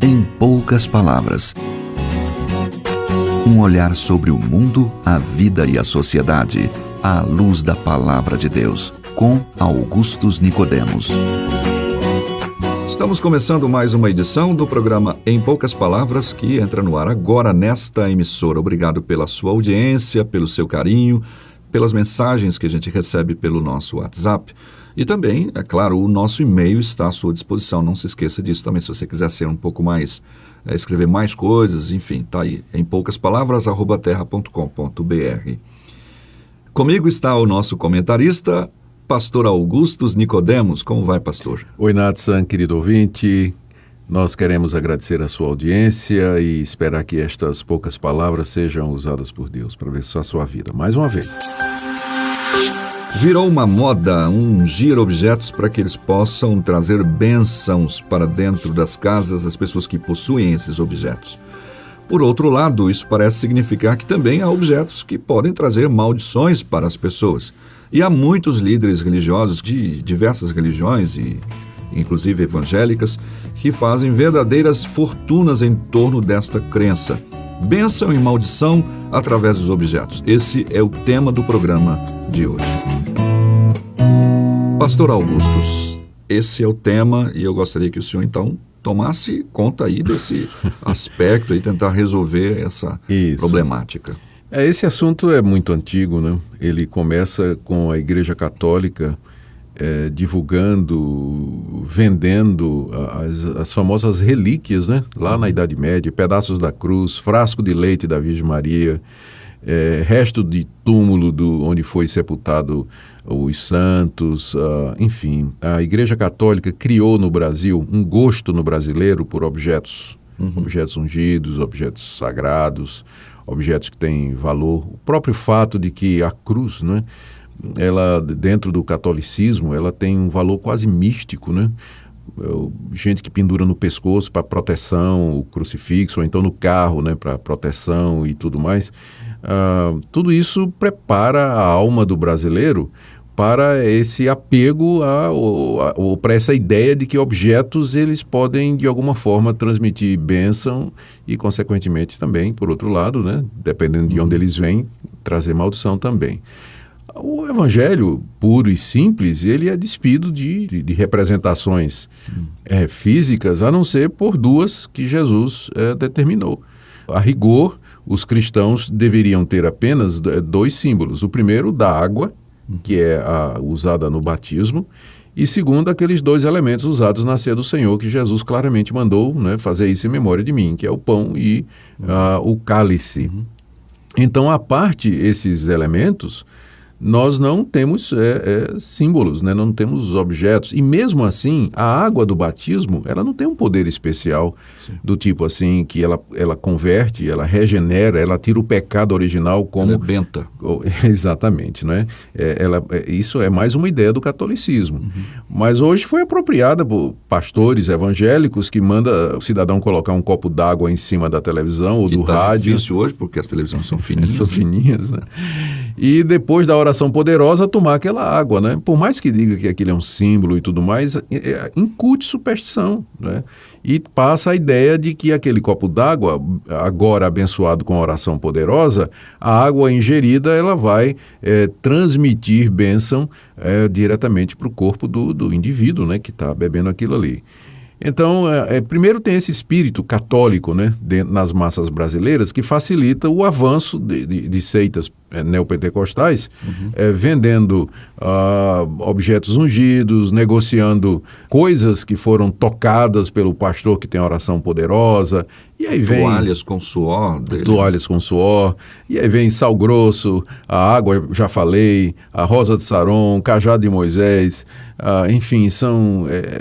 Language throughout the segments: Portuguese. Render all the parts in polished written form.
Em poucas palavras. Um olhar sobre o mundo, a vida e a sociedade, à luz da Palavra de Deus, com Augustus Nicodemos. Estamos começando mais uma edição do programa Em Poucas Palavras, que entra no ar agora nesta emissora. Obrigado pela sua audiência, pelo seu carinho, pelas mensagens que a gente recebe pelo nosso WhatsApp. E também, é claro, o nosso e-mail está à sua disposição. Não se esqueça disso também, se você quiser ser um pouco mais, escrever mais coisas, enfim, está aí, em poucaspalavras@terra.com.br. Comigo está o nosso comentarista, Pastor Augustus Nicodemos. Como vai, pastor? Oi, Natsan, querido ouvinte. Nós queremos agradecer a sua audiência e esperar que estas poucas palavras sejam usadas por Deus para abençoar a sua vida. Mais uma vez. Virou uma moda ungir objetos para que eles possam trazer bênçãos para dentro das casas das pessoas que possuem esses objetos. Por outro lado, isso parece significar que também há objetos que podem trazer maldições para as pessoas. E há muitos líderes religiosos de diversas religiões, e inclusive evangélicas, que fazem verdadeiras fortunas em torno desta crença. Bênção e maldição através dos objetos. Esse é o tema do programa de hoje. Pastor Augustus, esse é o tema e eu gostaria que o senhor então tomasse conta aí desse aspecto e tentar resolver essa problemática. Esse assunto é muito antigo, né? Ele começa com a Igreja Católica divulgando, vendendo as famosas relíquias, né? Lá na Idade Média, pedaços da cruz, frasco de leite da Virgem Maria, resto de túmulo onde foi sepultado os santos, enfim. A Igreja Católica criou no Brasil um gosto no brasileiro por objetos, objetos ungidos, objetos sagrados, objetos que têm valor. O próprio fato de que a cruz, né, ela, dentro do catolicismo, ela tem um valor quase místico, né? Gente que pendura no pescoço para proteção, o crucifixo, ou então no carro, né, para proteção e tudo mais. Tudo isso prepara a alma do brasileiro para esse apego para essa ideia de que objetos eles podem de alguma forma transmitir bênção e consequentemente também, por outro lado, né, dependendo de onde eles vêm, trazer maldição também. O evangelho puro e simples, ele é despido de representações físicas, a não ser por duas que Jesus determinou. A rigor, os cristãos deveriam ter apenas dois símbolos. O primeiro, da água, que é usada no batismo, e segundo, aqueles dois elementos usados na ceia do Senhor, que Jesus claramente mandou, né, fazer isso em memória de mim, que é o pão e o cálice. Então, à parte esses elementos, nós não temos símbolos, né? Não temos objetos. E mesmo assim, a água do batismo, ela não tem um poder especial. Sim. Do tipo assim, que ela converte, ela regenera, ela tira o pecado original como... Ela é benta. Exatamente, né? Isso é mais uma ideia do catolicismo. Mas hoje foi apropriada por pastores evangélicos que manda o cidadão colocar um copo d'água em cima da televisão ou do rádio. É difícil hoje, porque as televisões são fininhas. São fininhas, né? E depois da oração poderosa, tomar aquela água, né? Por mais que diga que aquilo é um símbolo e tudo mais, incute superstição, né? E passa a ideia de que aquele copo d'água, agora abençoado com a oração poderosa, a água ingerida, ela vai transmitir bênção diretamente para o corpo do indivíduo, né? Que está bebendo aquilo ali. Então, primeiro tem esse espírito católico, né, nas massas brasileiras, que facilita o avanço de seitas neopentecostais, vendendo objetos ungidos, negociando coisas que foram tocadas pelo pastor que tem oração poderosa. E aí vem toalhas com suor dele. Toalhas com suor. E aí vem sal grosso, a água, já falei, a rosa de Saron, cajado de Moisés. Enfim,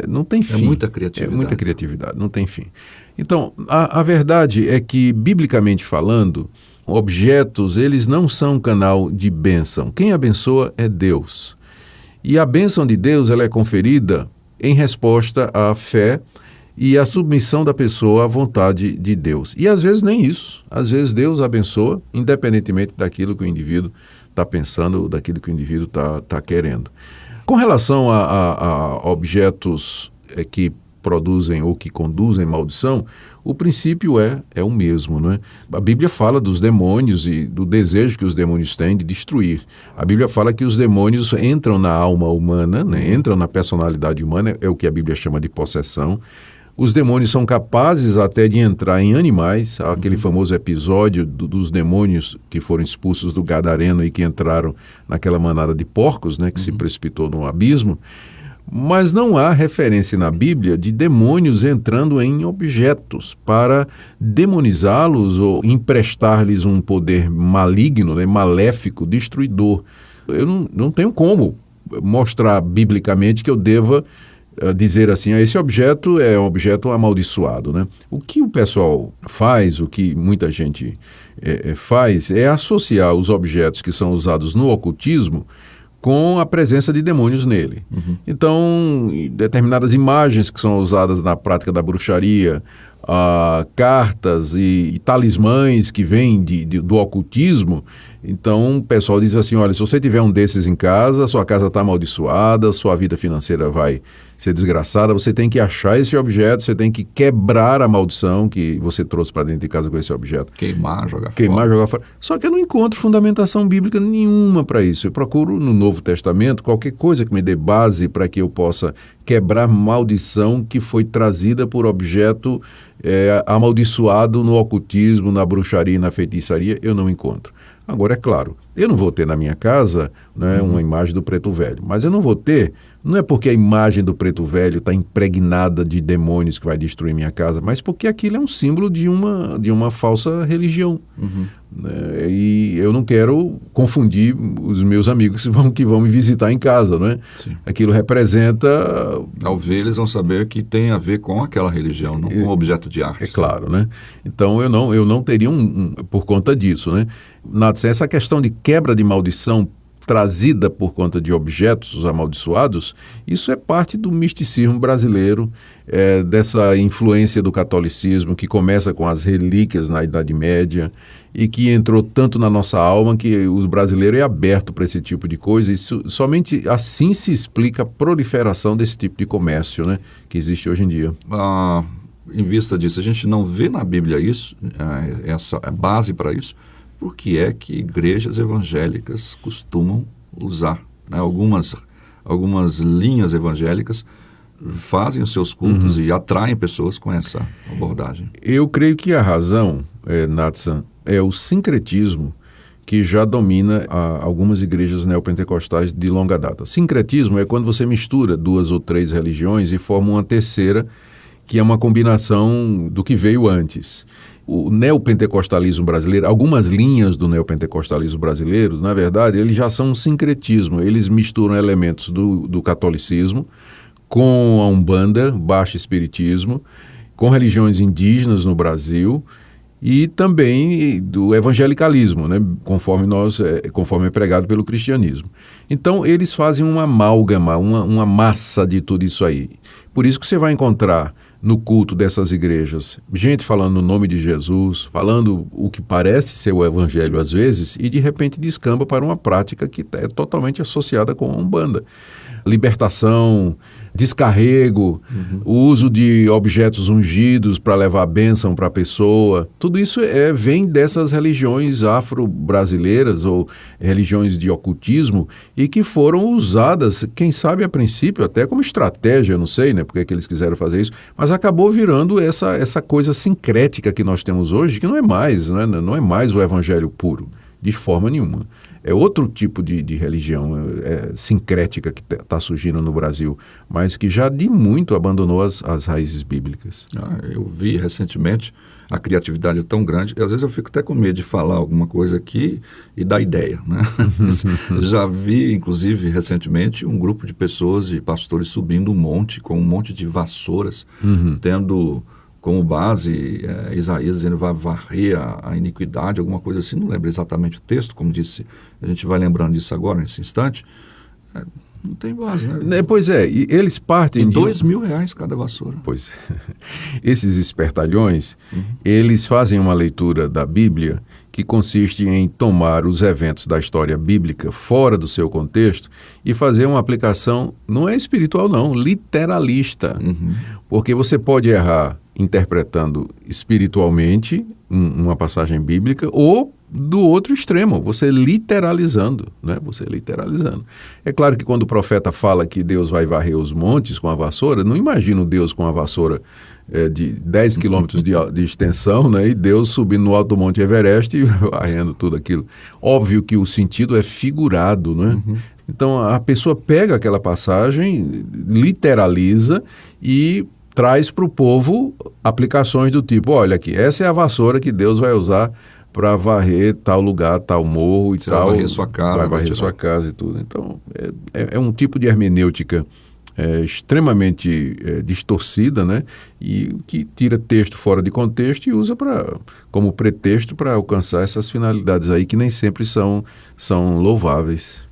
não tem fim. É muita criatividade. É muita criatividade, não tem fim. Então, a verdade é que, biblicamente falando, objetos, eles não são um canal de bênção. Quem abençoa é Deus. E a bênção de Deus, ela é conferida em resposta à fé e à submissão da pessoa à vontade de Deus. E às vezes nem isso. Às vezes Deus abençoa, independentemente daquilo que o indivíduo está pensando, daquilo que o indivíduo está querendo. Com relação a objetos que produzem ou que conduzem maldição, o princípio é o mesmo, não é? A Bíblia fala dos demônios e do desejo que os demônios têm de destruir. A Bíblia fala que os demônios entram na alma humana, né? Entram na personalidade humana, é o que a Bíblia chama de possessão. Os demônios são capazes até de entrar em animais, aquele famoso episódio dos demônios que foram expulsos do Gadareno e que entraram naquela manada de porcos, né, que se precipitou no abismo. Mas não há referência na Bíblia de demônios entrando em objetos para demonizá-los ou emprestar-lhes um poder maligno, né, maléfico, destruidor. Eu não tenho como mostrar biblicamente que eu deva dizer assim, esse objeto é um objeto amaldiçoado, né? O que o pessoal faz, o que muita gente faz, é associar os objetos que são usados no ocultismo com a presença de demônios nele. Então, determinadas imagens que são usadas na prática da bruxaria, cartas e talismãs que vêm do ocultismo, então o pessoal diz assim, olha, se você tiver um desses em casa, sua casa está amaldiçoada, sua vida financeira vai ser desgraçada, você tem que achar esse objeto, você tem que quebrar a maldição que você trouxe para dentro de casa com esse objeto. Queimar, jogar fora. Só que eu não encontro fundamentação bíblica nenhuma para isso. Eu procuro no Novo Testamento qualquer coisa que me dê base para que eu possa quebrar maldição que foi trazida por objeto amaldiçoado no ocultismo, na bruxaria e na feitiçaria, eu não encontro. Agora, é claro, eu não vou ter na minha casa, né, uma imagem do preto velho, mas eu não vou ter, não é porque a imagem do preto velho está impregnada de demônios que vai destruir minha casa, mas porque aquilo é um símbolo de uma falsa religião. Né, e eu não quero confundir os meus amigos que vão me visitar em casa, não é? Sim. Aquilo representa... Ao ver, eles vão saber que tem a ver com aquela religião, não com um objeto de arte. É claro, né? Então eu não teria por conta disso, né? Nathan, essa questão de quebra de maldição trazida por conta de objetos amaldiçoados, isso é parte do misticismo brasileiro, dessa influência do catolicismo que começa com as relíquias na Idade Média e que entrou tanto na nossa alma que os brasileiros é aberto para esse tipo de coisa e somente assim se explica a proliferação desse tipo de comércio, né, que existe hoje em dia. Em vista disso, a gente não vê na Bíblia isso, essa base para isso. Por que é que igrejas evangélicas costumam usar, né? Algumas linhas evangélicas fazem os seus cultos e atraem pessoas com essa abordagem? Eu creio que a razão, Nathan, é o sincretismo que já domina algumas igrejas neopentecostais de longa data. Sincretismo é quando você mistura 2 ou 3 religiões e forma uma terceira, que é uma combinação do que veio antes. O neopentecostalismo brasileiro, algumas linhas do neopentecostalismo brasileiro, na verdade, eles já são um sincretismo. Eles misturam elementos do catolicismo com a Umbanda, baixo espiritismo, com religiões indígenas no Brasil e também do evangelicalismo, né? Conforme é pregado pelo cristianismo. Então, eles fazem uma amálgama, uma massa de tudo isso aí. Por isso que você vai encontrar no culto dessas igrejas gente falando no nome de Jesus, falando o que parece ser o evangelho às vezes, e de repente descamba para uma prática que é totalmente associada com a Umbanda. Libertação, descarrego, o uso de objetos ungidos para levar bênção para a pessoa, tudo isso vem dessas religiões afro-brasileiras ou religiões de ocultismo e que foram usadas, quem sabe a princípio até como estratégia, eu não sei, né, porque que eles quiseram fazer isso, mas acabou virando essa coisa sincrética que nós temos hoje, que não é mais o evangelho puro, de forma nenhuma. É outro tipo de religião sincrética que está surgindo no Brasil, mas que já de muito abandonou as raízes bíblicas. Eu vi recentemente, a criatividade é tão grande, e às vezes eu fico até com medo de falar alguma coisa aqui e dar ideia, né? Já vi, inclusive, recentemente, um grupo de pessoas, de pastores, subindo um monte, com um monte de vassouras, tendo como base Isaías dizendo vai varrer a iniquidade, alguma coisa assim, não lembro exatamente o texto, como disse, a gente vai lembrando disso agora, nesse instante. Não tem base, né? Pois é, e eles partem de R$2.000 cada vassoura. Pois esses espertalhões, eles fazem uma leitura da Bíblia que consiste em tomar os eventos da história bíblica fora do seu contexto e fazer uma aplicação, não é espiritual não, literalista. Porque você pode errar interpretando espiritualmente uma passagem bíblica ou do outro extremo, você literalizando, né? Você literalizando. É claro que quando o profeta fala que Deus vai varrer os montes com a vassoura, não imagino Deus com a vassoura de 10 quilômetros de extensão, né? E Deus subindo no alto do Monte Everest e varrendo tudo aquilo. Óbvio que o sentido é figurado, né? Então a pessoa pega aquela passagem, literaliza e traz para o povo aplicações do tipo, olha aqui, essa é a vassoura que Deus vai usar para varrer tal lugar, tal morro e Você tal. Vai varrer sua casa. Vai varrer sua casa e tudo. Então, é um tipo de hermenêutica extremamente distorcida, né? E que tira texto fora de contexto e usa como pretexto para alcançar essas finalidades aí que nem sempre são louváveis.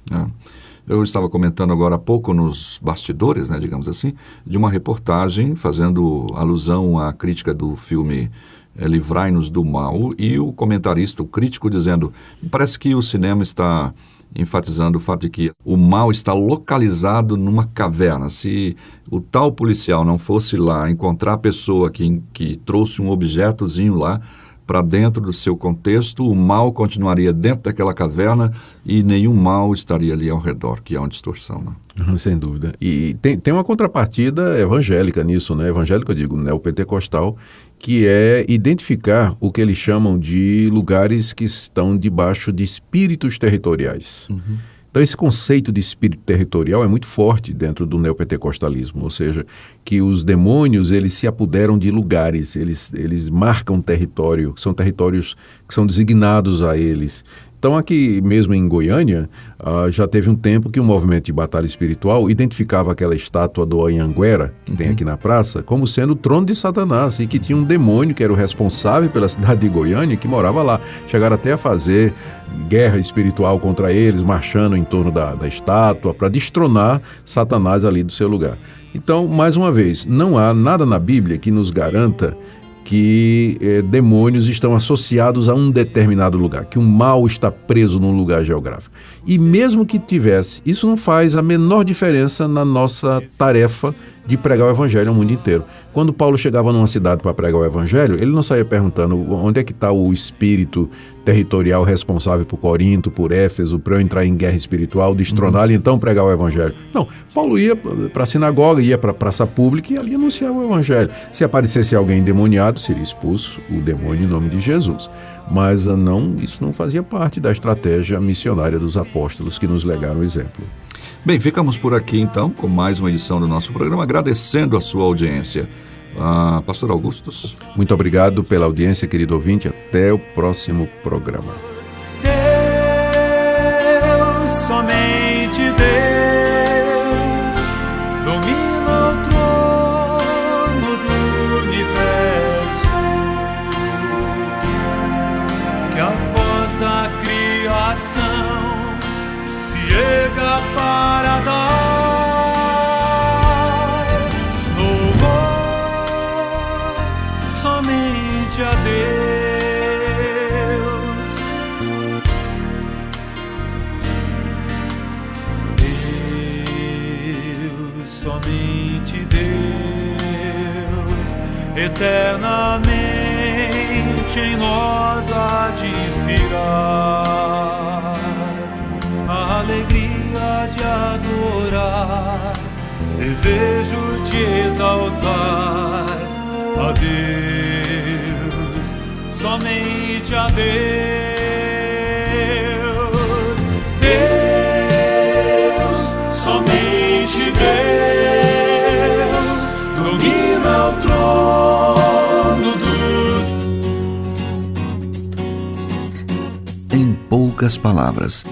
Eu estava comentando agora há pouco nos bastidores, né, digamos assim, de uma reportagem fazendo alusão à crítica do filme Livrai-nos do Mal, e o comentarista, o crítico, dizendo, parece que o cinema está enfatizando o fato de que o mal está localizado numa caverna. Se o tal policial não fosse lá encontrar a pessoa que trouxe um objetozinho lá para dentro do seu contexto, o mal continuaria dentro daquela caverna e nenhum mal estaria ali ao redor, que é uma distorção, né? Sem dúvida. E tem uma contrapartida evangélica nisso, né? Evangélica, eu digo, neopentecostal, que é identificar o que eles chamam de lugares que estão debaixo de espíritos territoriais. Então, esse conceito de espírito territorial é muito forte dentro do neopentecostalismo, ou seja, que os demônios, eles se apoderam de lugares, eles marcam território, são territórios que são designados a eles. Então, aqui mesmo em Goiânia, já teve um tempo que o movimento de batalha espiritual identificava aquela estátua do Anhanguera, que tem aqui na praça, como sendo o trono de Satanás, e que tinha um demônio que era o responsável pela cidade de Goiânia, que morava lá. Chegaram até a fazer guerra espiritual contra eles, marchando em torno da estátua, para destronar Satanás ali do seu lugar. Então, mais uma vez, não há nada na Bíblia que nos garanta que demônios estão associados a um determinado lugar, que o mal está preso num lugar geográfico. E mesmo que tivesse, isso não faz a menor diferença na nossa tarefa de pregar o evangelho ao mundo inteiro. Quando Paulo chegava numa cidade para pregar o evangelho, ele não saía perguntando onde é que está o espírito territorial responsável por Corinto, por Éfeso, para eu entrar em guerra espiritual, destronar e então pregar o evangelho. Não, Paulo ia para a sinagoga, ia para a praça pública e ali anunciava o evangelho. Se aparecesse alguém endemoniado, seria expulso o demônio em nome de Jesus. Mas isso não fazia parte da estratégia missionária dos apóstolos que nos legaram o exemplo. Bem, ficamos por aqui então com mais uma edição do nosso programa, agradecendo a sua audiência. Pastor Augustus. Muito obrigado pela audiência, querido ouvinte. Até o próximo programa. Deus, somente Deus, domina o trono do universo. Que a voz da criação se erga para dar louvor somente a Deus. Deus, somente Deus, eternamente em nós há de inspirar a alegria de adorar, desejo de exaltar a Deus, somente a Deus. Deus, somente Deus, domina o trono do... Em poucas palavras,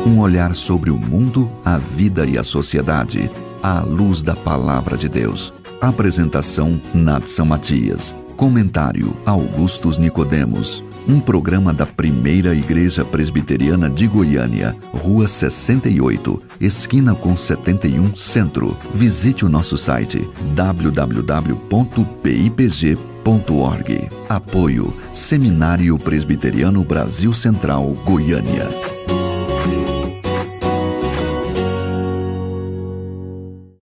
um olhar sobre o mundo, a vida e a sociedade, à luz da Palavra de Deus. Apresentação, Nadson Matias. Comentário, Augustus Nicodemos. Um programa da Primeira Igreja Presbiteriana de Goiânia, Rua 68, esquina com 71, Centro. Visite o nosso site www.pipg.org.br. Apoio Seminário Presbiteriano Brasil Central, Goiânia.